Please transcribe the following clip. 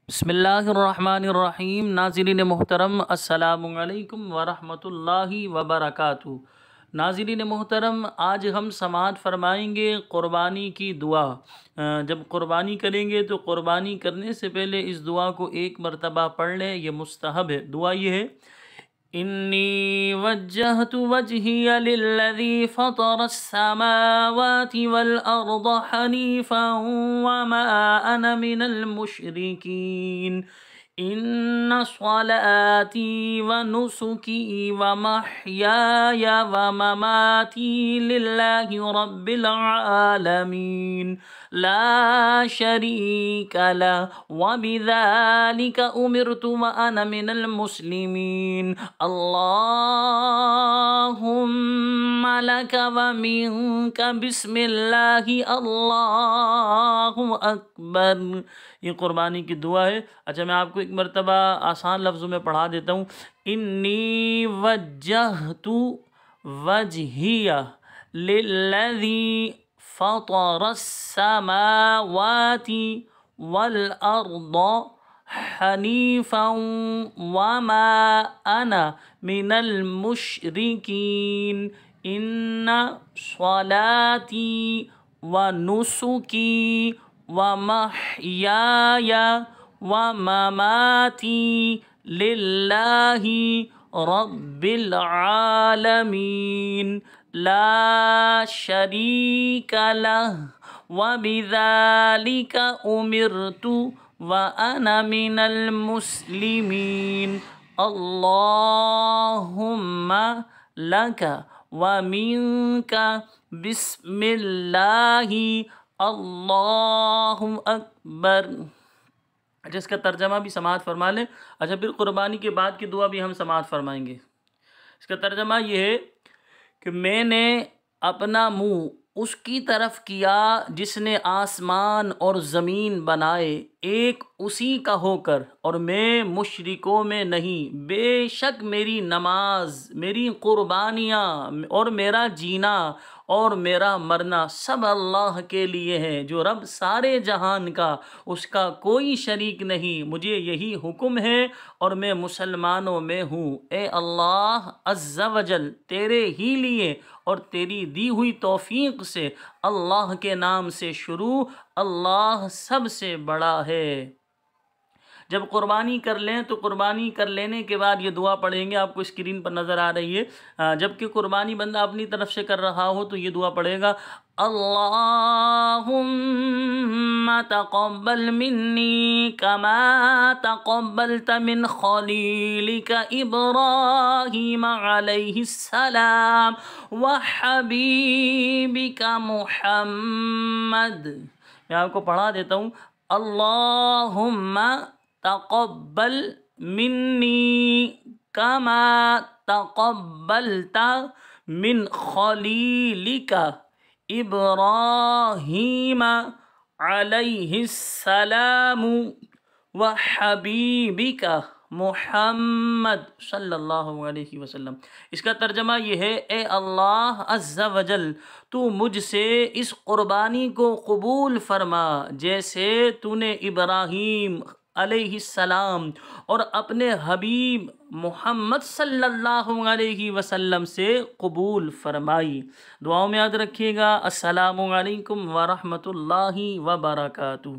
بسم اللہ الرحمن الرحیم۔ ناظرین محترم، السلام علیکم ورحمۃ اللہ وبرکاتہ۔ ناظرین محترم، آج ہم سماعت فرمائیں گے قربانی کی دعا۔ جب قربانی کریں گے تو قربانی کرنے سے پہلے اس دعا کو ایک مرتبہ پڑھ لیں، یہ مستحب ہے۔ دعا یہ ہے: انی وجہت وجہی للذی فطر السماوات والارض حنیفا وما انا من المشرکین ان صلاتی ونسکی ومحیای ومماتی للہ رب العالمین لا شریک لہ وبذالک امرت وانا من المسلمین اللہم لک ومنک بسم اللہ اللہ اکبر۔ یہ قربانی کی دعا ہے۔ اچھا، میں آپ کو ایک مرتبہ آسان لفظوں میں پڑھا دیتا ہوں۔ انی وجہت وجہی للذی فطر السماوات والارض حنیفا وما انا من المشرکین ان صلاتی ونسکی ومحیای ومماتی للہ رب العالمین لا شریک لہ وبذالک امرت وانا من المسلمین اللہم لک ومنک بسم اللہ اللہ اکبر۔ اچھا، اس کا ترجمہ بھی سماعت فرما لیں۔ اچھا، پھر قربانی کے بعد کی دعا بھی ہم سماعت فرمائیں گے۔ اس کا ترجمہ یہ ہے کہ میں نے اپنا منہ اس کی طرف کیا جس نے آسمان اور زمین بنائے، ایک اسی کا ہو کر، اور میں مشرکوں میں نہیں۔ بے شک میری نماز، میری قربانیاں اور میرا جینا اور میرا مرنا سب اللہ کے لیے ہے، جو رب سارے جہان کا، اس کا کوئی شریک نہیں۔ مجھے یہی حکم ہے اور میں مسلمانوں میں ہوں۔ اے اللہ عز و جل، تیرے ہی لیے اور تیری دی ہوئی توفیق سے اللہ کے نام سے شروع، اللہ سب سے بڑا ہے۔ جب قربانی کر لیں تو قربانی کر لینے کے بعد یہ دعا پڑھیں گے، آپ کو اسکرین پر نظر آ رہی ہے۔ جبکہ قربانی بندہ اپنی طرف سے کر رہا ہو تو یہ دعا پڑھے گا: اللہم تقبل منی کما تقبلت من خلیلک ابراہیم علیہ السلام وحبیبک محمد۔ میں آپ کو پڑھا دیتا ہوں: اللہم تقبل منی کما تقبلت من خلیلک ابراہیم علیہ السلام وحبیبک محمد صلی اللہ علیہ وسلم۔ اس کا ترجمہ یہ ہے: اے اللہ عز و جل، تو مجھ سے اس قربانی کو قبول فرما جیسے تو نے ابراہیم علیہ السلام اور اپنے حبیب محمد صلی اللہ علیہ وسلم سے قبول فرمائی۔ دعاؤں میں یاد رکھیے گا۔ السلام علیکم ورحمۃ اللہ وبرکاتہ۔